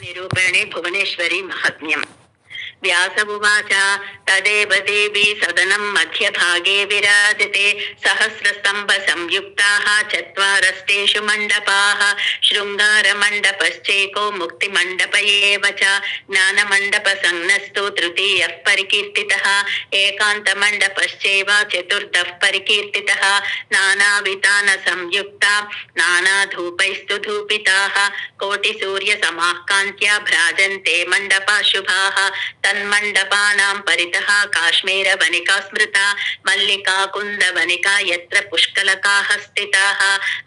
निरूपणे भुवनेश्वरी महात्म्यम्। व्यास उवाच तदेव देवी सदनं मध्यभागे विराजते सहस्रस्तंभ संयुक्ताः चत्वारस्तेषु मण्डपाः शृङ्गारमण्डपश्चेको मुक्तिमण्डप एव च ज्ञानमण्डप संज्ञस्तु तृतीयः परिकीर्तितः एकान्तमण्डपश्चैव चतुर्थः परिकीर्तितः नानावितान संयुक्ता नानाधूपैस्तु धूपिताः कोटिसूर्यसमाः कान्त्या भ्राजन्ते मण्डपा शुभाः तन्मण्डपानां परितः काश्मीरवनिका स्मृता मल्लिका कुन्दवनिका यत्र पुष्कलकाः स्थिताः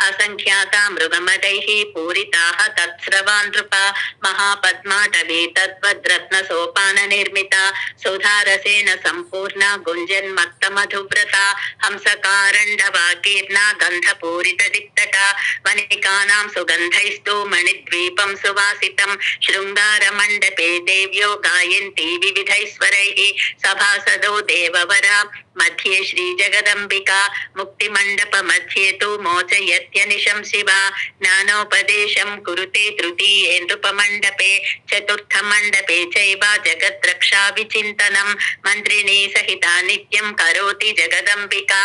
असङ्ख्याता मृगमदैः पूरिताः तत्स्रवान् नृपा महापद्माटवी तद्वद्रत्नसोपाननिर्मिता सुधारसेन सम्पूर्णा गुञ्जन्मत्तमधुव्रता हंसकारण्डवाकीर्णा गन्धपूरितदिक्तटा वनिकानां सुगन्धैस्तु मणिद्वीपं सुवासितं शृङ्गारमण्डपे देव्यो गायन्ति विविधैश्वरैः सभासदो देववरा मध्ये श्रीजगदम्बिका मुक्तिमण्डप मध्ये तु मोचयत्यनिशं शिवा ज्ञानोपदेशं कुरुते तृतीये नृपमण्डपे चतुर्थमण्डपे चैव जगद्रक्षा विचिन्तनं मन्त्रिणी सहिता नित्यं करोति जगदम्बिका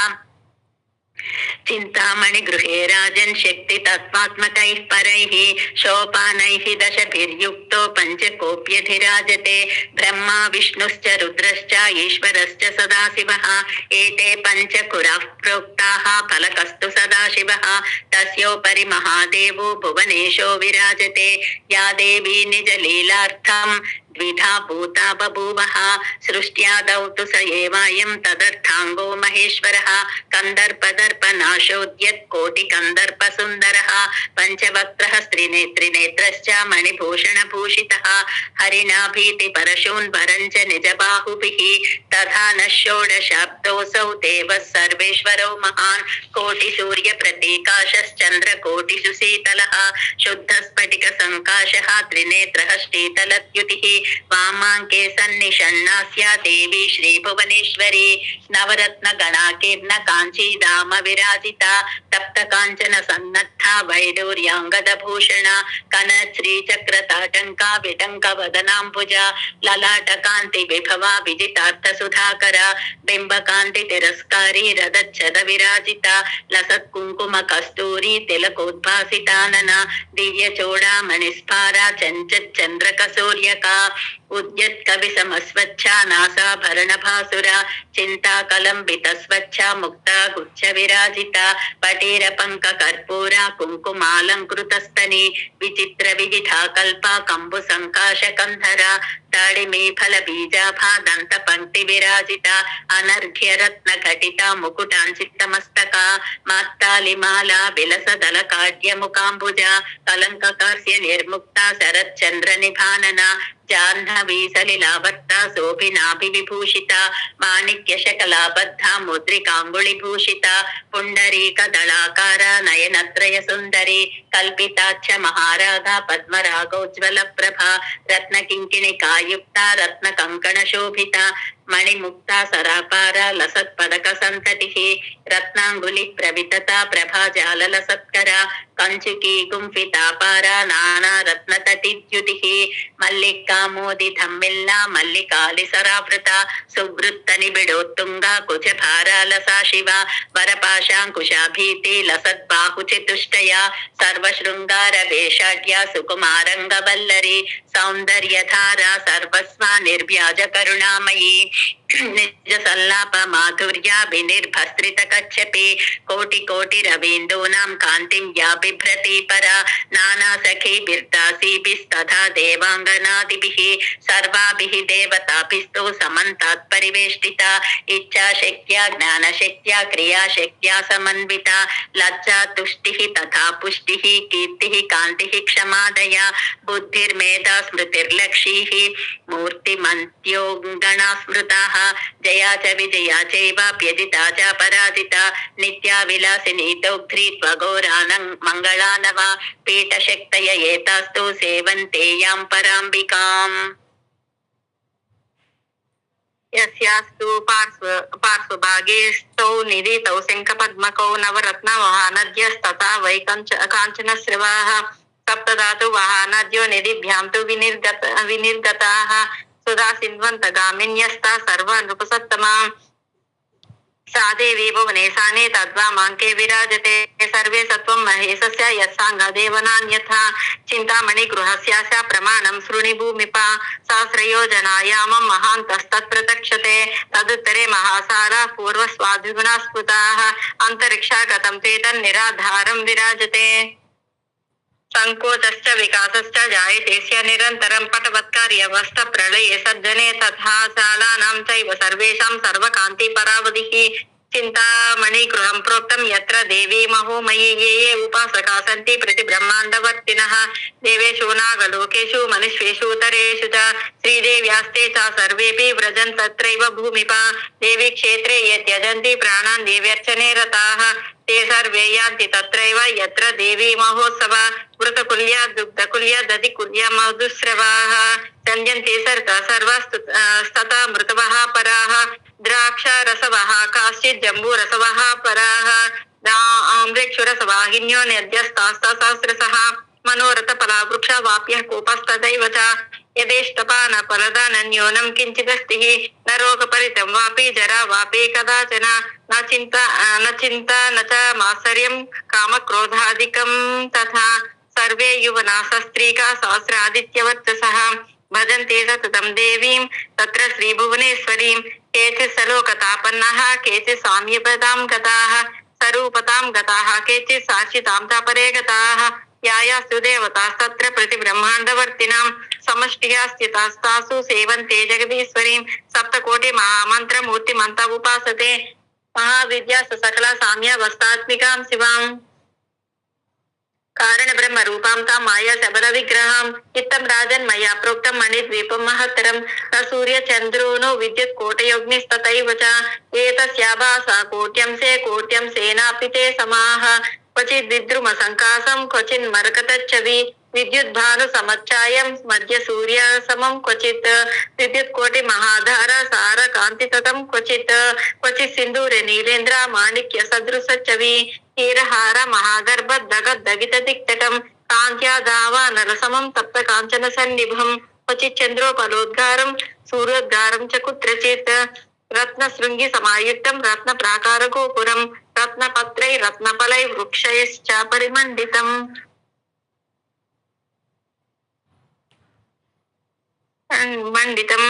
चिंतामणि गृहे राजन् शक्ति तत्त्वात्मकैः परैः शोपानैः दशभिर्युक्तो पञ्चकोप्यधिराजते ब्रह्मा विष्णुश्च रुद्रश्च ईश्वरश्च सदाशिवः एते पञ्चकुराः प्रोक्ताः फलकस्तु सदाशिवः तस्योपरि महादेवो भुवनेशो विराजते या देवी निजलीलार्थं द्विधा भूता बभूवः सृष्ट्यादौ तु स एवायं तदर्थाङ्गो महेश्वरः कन्दर्पदर्पनाशोद्यत् कोटिकन्दर्पसुन्दरः पञ्चवक्त्रः स्त्रिनेत्रिनेत्रश्च मणिभूषणभूषितः हरिणाभीतिपरशून् वरं च निजबाहुभिः तथा न षोडशाब्दोऽसौ देवः सर्वेश्वरो महान् कोटिसूर्यप्रतीकाशश्चन्द्रकोटिषु शीतलः शुद्धस्फटिकसङ्काशः त्रिनेत्रः शीतलद्युतिः वामाङ्के सन्निषण्णास्या देवी श्रीभुवनेश्वरी नवरत्नगणाकीर्ण काञ्चीधाम विराजिता तप्तकाञ्चन सन्नद्धा वैडूर्याङ्गदभूषणा कनश्रीचक्रताटङ्का विटङ्कवदनाम्बुजा ललाटकान्ति विभवा विजितार्थसुधाकरा बिम्बकान्ति तिरस्कारी रदच्छद विराजिता लसत्कुङ्कुम कस्तूरी तिलकोद्भासितानना दिव्यचूडामणिस्फारा चञ्चच्चन्द्रकसूर्यका उद्यत्कविसमस्वच्छा नासाभरणभासुरा चिन्ताकलम्बितस्वच्छा मुक्ता गुच्छ विराजिता पटीरपङ्ककर्पूरा कुङ्कुमालङ्कृतस्तनी विचित्रविविधा कल्पा कम्बुसङ्काशकन्धरा दाडिमी फलबीजाभा दन्तपङ्क्तिविराजिता अनर्घ्यरत्नघटिता मुकुटाञ्चित्तमस्तका मात्तालिमाला विलसदलकाड्यमुकाम्बुजा कलङ्ककास्य निर्मुक्ता शरच्चन्द्रनिभानना जाह्नवी सलिलावर्ता शोभिनाभिविभूषिता माणिक्यशकलाबद्धा मुद्रिकाङ्गुलिभूषिता पुण्डरीकदलाकारा नयनत्रय सुन्दरी कल्पिताच्च महाराधा पद्मरागोज्ज्वलप्रभा रत्नकिङ्किणिकायुक्ता रत्नकङ्कणशोभिता मणिमुक्ता सरापारा लसत्पदकसन्ततिः रत्नाङ्गुलि प्रवितता प्रभाजाललसत्करा कंचुकी गुंफितापारा नाना रत्नतटिद्युतिः मल्लिका मोदिधम्मिल्ला मल्लिकालिसरावृता सुवृत्तनिबिडोत्तुङ्गा कुचभारालसा शिवा वरपाशाङ्कुशाभीति लसद्बाहुचतुष्टया सर्वशृङ्गारवेषाढ्या सुकुमारङ्गवल्लरी सौन्दर्यधारा सर्वस्वा निर्व्याजकरुणामयी निजसल्लाप माधुर्याभिनिर्भस्त्रितकच्छपि कोटिकोटिरवीन्दूनां कान्तिं या बिभ्रति परा नानासखीभिर्दासीभिस्तथा देवाङ्गनादिभिः सर्वाभिः देवताभिस्तु समन्तात् परिवेष्टिता इच्छाशक्त्या ज्ञानशक्त्या क्रियाशक्त्या समन्विता लज्जा तुष्टिः तथा पुष्टिः कीर्तिः कान्तिः क्षमादया बुद्धिर्मेधा स्मृतिर्लक्ष्मीः मूर्तिमन्त्योऽगणा स्मृताः जया च विजया चैवाप्यजिता च पराजिता नित्या विलासिनी दौघ्री त्वघोरानं मङ्गलानवा पीठशक्तय एतास्तु सेवन्ते यां पराम्बिकाम् यस्यास्तु पार्श्वभागे स्तौ निधितौ शङ्खपद्मकौ नवरत्नमहानद्यस्तथा वै काञ्चनस्रवाः सप्तधातु वाहनद्यो निधिभ्यां तु विनिर्गताः सुधा सिन्वन्तगामिन्यस्ता सर्वा नृपसत्तमा सा देवी भुवने साने तद्वामाङ्के विराजते सर्वे सत्वं महेशस्य यत्साङ्गदेव नान्यथा चिन्तामणि गृहस्यास्य प्रमाणं शृणि भूमिपा सहस्रयोजनायामं महान्तस्तत्प्रतक्षते तदुत्तरे महासारा पूर्वस्वाद्विगुणा स्फुताः अन्तरिक्षागतं ते तन्निराधारं विराजते संकोचश्च विकासश्च जायते निरन्तरं पटवत्कार्यवस्थ प्रलये सज्जने तथा शालानां चैव सर्वेषां सर्वकान्ति परावधिः चिन्तामणि गृहं प्रोक्तं यत्र देवी महोमयी ये उपासका सन्ति प्रतिब्रह्माण्डवर्तिनः देवेषु नागलोकेषु मनुष्येषु तरेषु च श्रीदेव्यास्ते च सर्वेऽपि व्रजन् तत्रैव भूमिपा देवी क्षेत्रे ये त्यजन्ति प्राणान् देव्यर्चने रताः ते सर्वे यान्ति तत्रैव यत्र देवी महोत्सव वृतकुल्या दुग्धकुल्या दधिकुल्या मधुस्रवाः सञ्जन्ते सर्वास्तता मृतवः पराः द्राक्षारसवः काश्चित् जम्बूरसवः पराः आम्रेक्षुरसवाहिन्यो नद्यस्तास्तसहस्रशः मनोरथफलावृक्षवाप्यः कूपस्तथैव च यदेष्टपानफलदानन्यूनं किञ्चिदस्ति न रोगपरितं वापि जरा वापि कदाचन न चिन्ता न च मात्सर्यं कामक्रोधादिकं तथा सर्वे युवना सस्त्रीका सहस्रादित्यवर्चसः भजन्ते सततं देवीं तत्र श्रीभुवनेश्वरीं केचित् सलोकतापन्नः केचित् साम्यपदां गताः स्वरूपतां गताः केचित् साक्षितां तापरे गताः यायास्तु देवतास्तत्र प्रतिब्रह्माण्डवर्तिनां समष्टिः स्थितास्तासु सेवन्ते जगदीश्वरीं सप्तकोटि महामन्त्रमूर्तिमन्त उपासते महाविद्या सकला साम्यावस्थात्मिकां शिवाम् कारण ब्रह्म रूपां तां माया सबल विग्रहम् इत्थं राजन् मया प्रोक्तं मणिद्वीपं महत्तरं न सूर्य चन्द्रो नो विद्युत् कोटयोग्निस्तथैव च एतस्याभासा कोट्यं सेनापि ते समाः क्वचित् विद्रुम संकासं क्वचिन् मरकतच्छवि विद्युद्भानु समच्चायं मध्य सूर्य समं क्वचित् विद्युत् कोटि महाधार सार कांतिततं क्वचित् सिंदूर नीलेन्द्र माणिक्य सदृश छवि हीरहार महागर्भ दगद् दगित दिक्तटं कांत्या दावा नरसमं तप्त कांचन सन्निभं क्वचित् चंद्रोपलोद्गारं सूर्योद्गारं च कुत्रचित् रत्न शृंगी समायुक्तं रत्न प्राकार गोपुरं रत्नपत्रै रत्नफलै वृक्षैश्च परिमण्डितम् मंडितं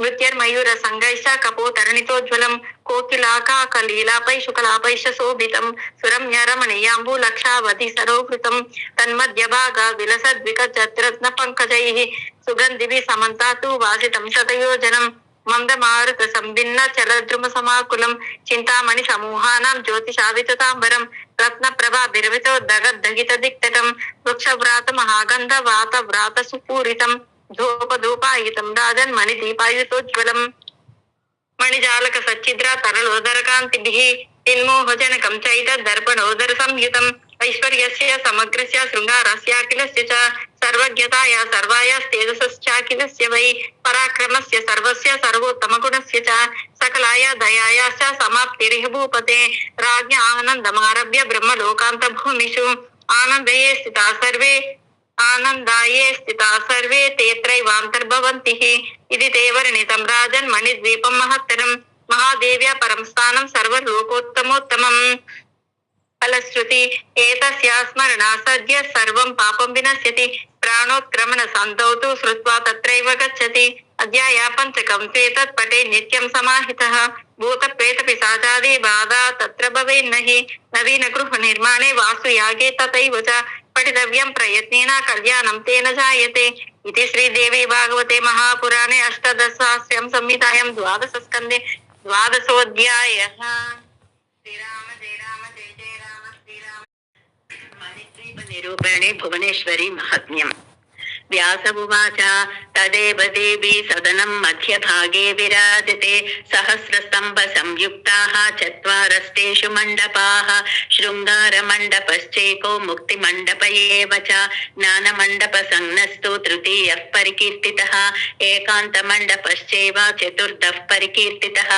नृत्यर्मयूर संगैश्च कपोतरणितोज्ज्वलं कोकिलाकाकलीलापै शुकलापैश्च शोभितं सुरम्य रमणीयाम्बुलक्षावधि सरोवृतं तन्मध्यभाग विलसद्विकचत्रत्न पंकजैः सुगन्धिभिः समन्तातु वासितं शतयोजनं मंदमारुत संभिन्न चलद्रुम समाकुलं चिंतामणि समूहानां ज्योतिषाविततांबरं रत्नप्रभा बिरवितो दगद्दगित दिक्तटं वृक्षव्रात महागंध वात व्रात सुपूरितं धूपधूपायितं राजन् मणिदीपायुतोज्ज्वलं मणिजालक सच्चिद्र तरलोदर कान्तिभिः तिन्मोहजनकं चैतद् दर्पणोदर संयुतम् ऐश्वर्यस्य समग्रस्य शृङ्गारस्याखिलस्य च सर्वज्ञताय सर्वायास्तेजसश्चाखिलस्य वै पराक्रमस्य सर्वस्य सर्वोत्तमगुणस्य च सकलाय दयायाश्च समाप्तिरिह भूपते राज्ञ आनन्दमारभ्य ब्रह्मलोकान्तभूमिषु आनन्दये स्थिता सर्वे तेत्रैवान्तर्भवन्ति इति ते वर्णितं राजन् मणिद्वीपं महत्तरं महादेव्या परं स्थानं सर्वलोकोत्तमोत्तमम् फलश्रुति एतस्या स्मरणा सद्य सर्वं पापं विनश्यति प्राणोत्क्रमण सन्तौ तु श्रुत्वा तत्रैव गच्छति अध्याया पञ्चकं चेतत् पठे नित्यं समाहितः भूतप्रेतपिशाचादि बाधा तत्र भवेन्नहि नवीन गृह निर्माणे वास्तुयागे तथैव च पठितव्यं प्रयत्नेन कल्याणं तेन जायते इति श्रीदेवी भागवते महापुराणे अष्टादशसहस्रं संहितायां 12 स्कन्धे 12 श्रीराम जय राम जय जय राम श्रीराम मणिद्वीप निरूपणे भुवनेश्वरी महात्म्यम् व्यास उवाच तदेव देवी सदनं मध्यभागे विराजते सहस्रस्तंभ संयुक्ताः चत्वारस्तेषु मण्डपाः शृङ्गारमण्डपश्चेको मुक्तिमण्डप एव च ज्ञानमण्डप संज्ञस्तु तृतीयः परिकीर्तितः एकान्तमण्डपश्चैव चतुर्थः परिकीर्तितः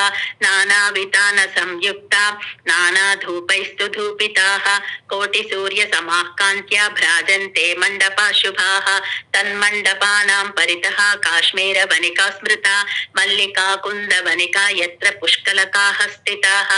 नानावितान संयुक्ता नानाधूपैस्तु धूपिताः कोटिसूर्यसमाः कान्त्या भ्राजन्ते मण्डपा शुभाः तन्मण्डपानां परितः काश्मीरवनिका स्मृता मल्लिका कुन्दवनिका यत्र पुष्कलकाः स्थिताः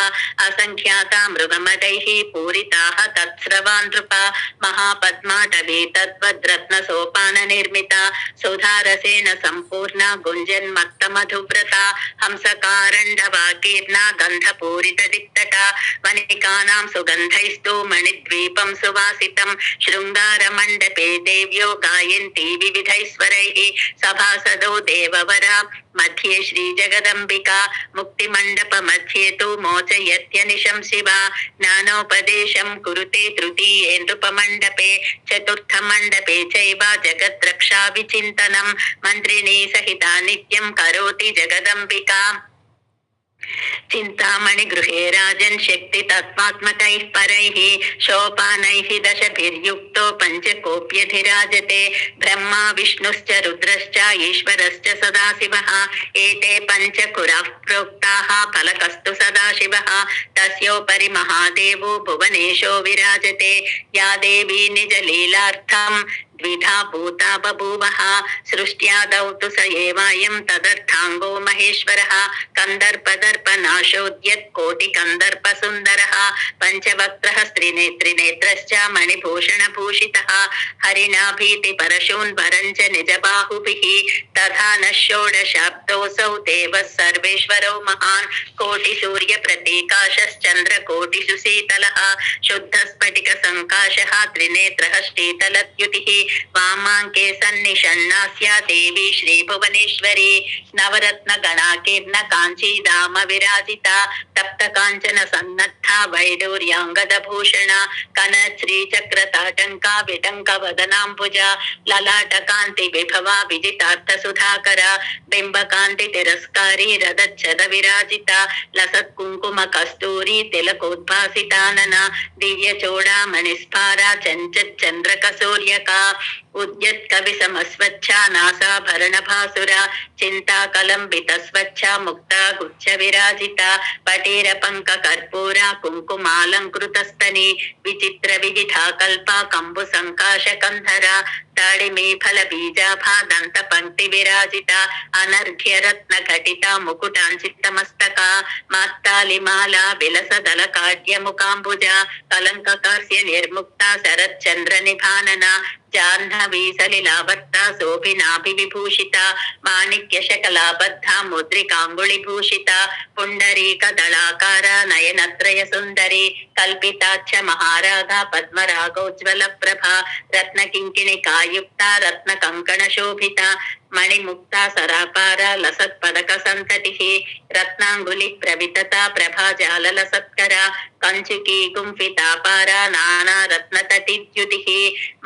असङ्ख्याता मृगमदैः पूरिताः तत्स्रवान् नृपा महापद्माटवी तद्वद्रत्नसोपाननिर्मिता सुधारसेन सम्पूर्णा गुञ्जन्मत्तमधुव्रता हंसकारण्डवाकीर्णा गन्धपूरितदिक्तटा वनिकानां सुगन्धैस्तु मणिद्वीपं सुवासितं शृङ्गारमण्डपे देव्यो गायन्ति विविधैश्वरैः सभासदो देववरा मध्ये श्रीजगदम्बिका मुक्तिमण्डप मध्ये तु मोचयत्यनिशं शिवा ज्ञानोपदेशं कुरुते तृतीये नृपमण्डपे चतुर्थमण्डपे चैव जगद्रक्षा विचिन्तनं मन्त्रिणी सहिता नित्यं करोति जगदम्बिका चिन्तामणि गृहे राजन् शक्ति तत्त्वात्मकैः परैः शोपानैः दशभिर्युक्तो पञ्चकोप्यधिराजते ब्रह्मा विष्णुश्च रुद्रश्च ईश्वरश्च सदाशिवः एते पञ्चकुराः प्रोक्ताः फलकस्तु सदाशिवः तस्योपरि महादेवो भुवनेशो विराजते या देवी निजलीलार्थं द्विधा भूता बभूवः सृष्ट्यादौ तु स एवायं तदर्थाङ्गो महेश्वरः कन्दर्पदर्पनाशोद्यत् कोटिकन्दर्पसुन्दरः पञ्चवक्त्रः स्त्रिनेत्रिनेत्रश्च मणिभूषणभूषितः हरिणाभीतिपरशून् भरं च निजबाहुभिः तथा न षोडशाब्दोऽसौ देवः सर्वेश्वरो महान् कोटिसूर्यप्रतीकाशश्चन्द्रकोटिसुशीतलः शुद्धस्फटिकसङ्काशः त्रिनेत्रः शीतलद्युतिः वामाङ्के सन्निषण्णास्या देवी श्रीभुवनेश्वरी नवरत्नगणाकीर्ण काञ्चीधाम विराजिता तप्तकाञ्चन सन्नद्धा वैडूर्याङ्गदभूषणा कनश्रीचक्रताटङ्का विटङ्कवदनाम्बुजा ललाटकान्ति विभवा विजितार्थसुधाकरा बिम्बकान्ति तिरस्कारी रदच्छद विराजिता लसत्कुङ्कुम कस्तूरी तिलकोद्भासितानना दिव्यचूडामणिस्फारा चञ्चच्चन्द्रकसूर्यका उद्यत्कविसमस्वच्छा नासाभरणभासुरा चिन्ताकलम्बितस्वच्छा मुक्ता गुच्छ विराजिता पटीरपङ्ककर्पूरा कुङ्कुमालङ्कृतस्तनी विचित्रविविधा कल्पा कम्बुसङ्काशकन्धरा दाडिमी फलबीजाभा दन्तपङ्क्तिविराजिता अनर्घ्यरत्नघटिता मुकुटाञ्चितमस्तका मात्तालिमाला विलसदलकाड्यमुकाम्बुजा कलङ्ककास्य निर्मुक्ता शरच्चन्द्रनिभानना जाह्नवी सलिलावर्ता शोभिनाभिविभूषिता माणिक्यशकलाबद्धा मुद्रिकाङ्गुलिभूषिता पुण्डरीकदलाकारा नयनत्रय सुन्दरी कल्पिताच्च महारागा पद्मरागोज्ज्वलप्रभा रत्नकिङ्किणिकायुक्ता रत्नकङ्कणशोभिता मणिमुक्ता सरापारा लसत्पदकसन्ततिः रत्नाङ्गुलिप्रवितता प्रभाजाललसत्करा कञ्चुकी गुम्फितापारा नानारत्नतटिद्युतिः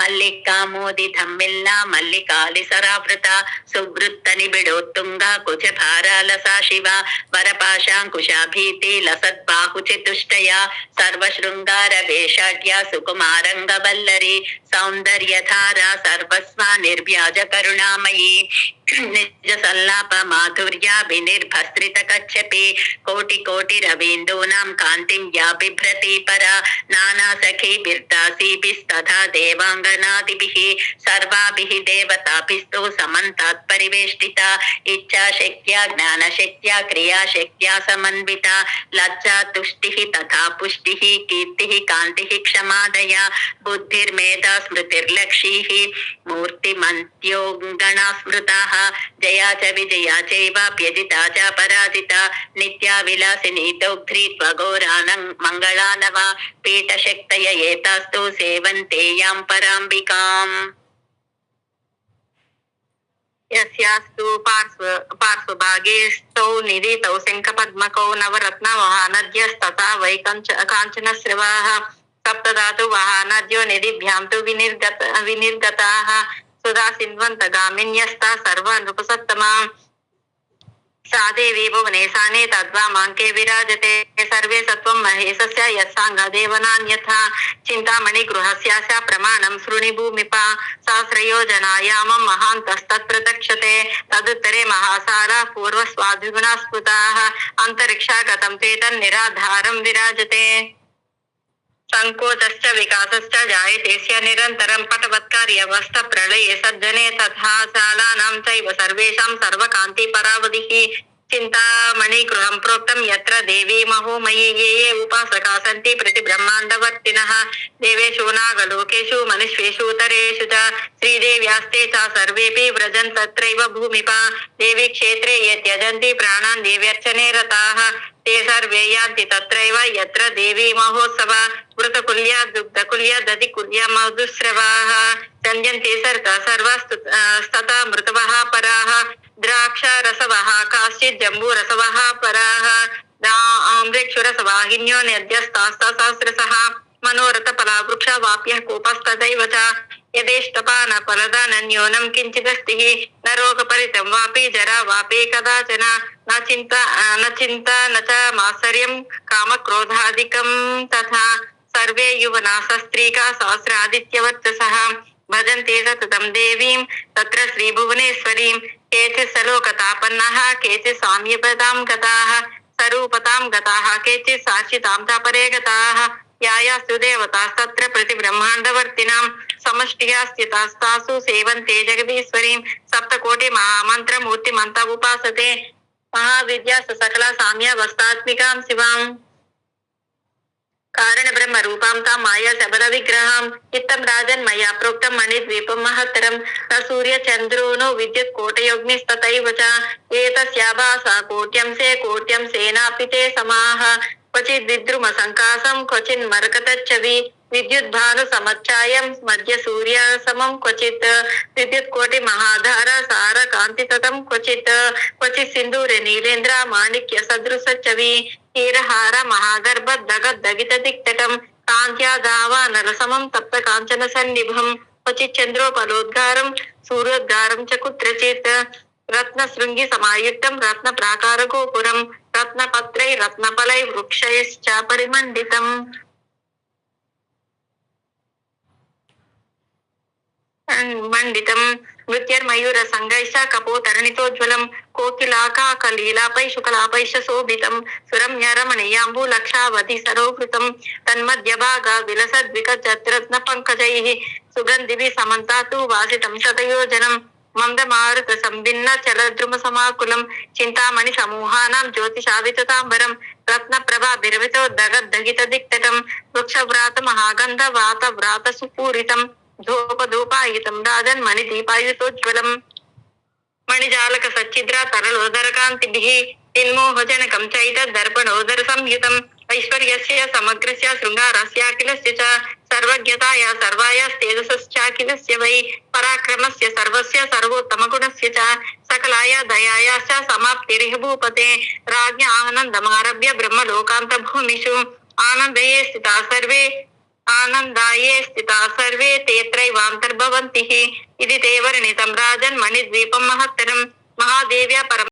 मल्लिकामोदिधम्मिल्ला मल्लिकालिसरावृता सुवृत्तनिबिडोत्तुङ्गा कुचभारालसा शिवा वरपाशाङ्कुशाभीति लसद्बाहुचतुष्टया सर्वशृङ्गारवेषाढ्या सुकुमारङ्गवल्लरी सौन्दर्यधारा सर्वस्वा निर्व्याजकरुणामयी निजसल्लाप माधुर्याभिनिर्भस्त्रितकच्छपि कोटिकोटिरवीन्दूनां कान्तिं या बिभ्रति परा नानासखीभिर्दासीभिस्तथा देवाङ्गनादिभिः सर्वाभिः देवताभिस्तु समन्तात् परिवेष्टिता इच्छाशक्त्या ज्ञानशक्त्या क्रियाशक्त्या समन्विता लज्जा तुष्टिः तथा पुष्टिः कीर्तिः कान्तिः क्षमादया बुद्धिर्मेधा स्मृतिर्लक्ष्मीः मूर्तिमन्त्योऽङ्गणा स्मृताः जया च विजया चैवाप्यजिता च पराजिता नित्या विलासिनी दौघ्री त्वघोरानं मङ्गलानवा पीठशक्तय एतास्तु सेवन्ते यां पराम्बिकाम् यस्यास्तु पार्श्वभागे स्तौ निधितौ शङ्खपद्मकौ नवरत्नवाहनद्यस्तथा वै काञ्चनस्रवाः सप्तधातु वाहनद्यो निधिभ्यां तु विनिर्गताः సుధా సిన్వంతగామిన్యస్తా సర్వ నృపసత్తమా सा देवी भुवनेशाने तद्वामाङ्के विराजते सर्वे सत्वं महेशस्य यत्साङ्गदेव नान्यथा चिन्तामणि गृहस्यास्य प्रमाणं शृणि भूमिपा सहस्रयोजनायामं महान्तस्तत्प्रतक्षते तदुत्तरे महासारा पूर्वस्वाद्विगुणा स्फुताः अन्तरिक्षागतं ते तन्निराधारं विराजते संकोचश्च विकासश्च जायते निरन्तरं पटवत्कार्यवस्थ प्रलये सज्जने तथा शालानां चैव सर्वेषां सर्वकान्तिपरावधिः चिन्तामणि गृहं प्रोक्तं यत्र देवी महोमयी ये ये उपासका सन्ति प्रतिब्रह्माण्डवर्तिनः देवेषु नागलोकेषु मनुष्येषु तरेषु च श्रीदेव्यास्ते च सर्वेऽपि व्रजन् तत्रैव भूमिपा देवी क्षेत्रे ये त्यजन्ति प्राणान् देव्यर्चने रताः ते सर्वे यान्ति तत्रैव यत्र देवी महोत्सव वृतकुल्या दुग्धकुल्या दधिकुल्या मधुस्रवाः सञ्जन्ति सर्वास्तता मृतवः पराः द्राक्षारसवः काश्चित् जम्बूरसवः पराः आम्रेक्षुरसवाहिन्यो नद्यस्तास्तसहस्रशः मनोरथफलावृक्षवाप्यः कूपस्तथैव च यदेष्टपानफलदानन्यूनं किञ्चिदस्ति न रोगपरितं वापि जरा वापि कदाचन न चिन्ता न च मात्सर्यं कामक्रोधादिकं तथा सर्वे युवनासस्त्रीका सहस्रादित्यवर्चसः भजन्ते सततं देवीं तत्र श्रीभुवनेश्वरीं केचित् सलोकतापन्नः केचित् साम्यपदां गताः स्वरूपतां गताः केचित् साक्षितां तापरे गताः यायास्तु देवतास्तत्र प्रतिब्रह्माण्डवर्तिनां समष्टिः स्थितास्तासु सेवन्ते जगदीश्वरीं सप्तकोटि महामन्त्रमूर्तिमन्त उपासते महाविद्या सकला साम्यावस्थात्मिकां शिवाम् कारण ब्रह्म रूपां तां माया सबल विग्रहं इत्थं राजन् मया प्रोक्तं मणिद्वीपं महत्तरं न सूर्य चन्द्रो नो विद्युत् कोटयोग्निस्तथैव च एतस्याभासा कोट्यं सेनापि ते समाः क्वचित् विद्रुम संकासं क्वचिन् मरकतच्छवि विद्युत् भानु समच्छायं मध्य सूर्य समं क्वचित् विद्युत् कोटि महाधार सार कांतिततं क्वचित् सिंदूर नीलेन्द्र माणिक्य सदृशच्छवि हीरहार महागर्भ दगद् दगित दिक्तकं कांत्या दावा नरसमं तप्त कांचन सन्निभं क्वचित् चंद्रोपलोद्गारं सूर्योद्गारं च कुत्रचित् रत्न शृंगी समायुक्तं रत्न प्राकार गोपुरं रत्नपत्रै रत्नफलै वृक्षैश्च परिमण्डितम् मंडितं नृत्यर्मयूर संगैश्च कपोतरणितोज्ज्वलं कोकिलाकाकलीलापै शुकलापैश्च शोभितं सुरम्यरमणीयाम्बुलक्षावधि सरोवृतं तन्मध्यभाग विलसद्विकचत्रत्न पंकजैः सुगन्धिभिः समन्तातु वासितं शतयोजनं मंदमारुत संभिन्न चलद्रुम समाकुलं चिंतामणि समूहानां ज्योतिषाविततांबरं रत्नप्रभाभिरवितो दगद्दगित दिक्तकं वृक्षव्रात महागंध वात व्रात सुपूरितं धूपधूपायितं राजन् मणिदीपायुतोज्ज्वलम् मणिजालक सच्चिद्र तरलोदर कान्तिभिः तिन्मोहजनकं चैतद्दर्पणोदर संयुतम् ऐश्वर्यस्य समग्रस्य शृङ्गारस्याखिलस्य च सर्वज्ञताय सर्वायास्तेजसश्चाखिलस्य वै पराक्रमस्य सर्वस्य सर्वोत्तमगुणस्य च सकलाय दयायाश्च समाप्तिरिह भूपते राज्ञ आनन्दमारभ्य ब्रह्मलोकान्तभूमिषु आनन्दये स्थिता सर्वे तेऽत्रैवान्तर्भवन्ति इति ते वर्णितं राजन् मणिद्वीपं महत्तरं महादेव्या परम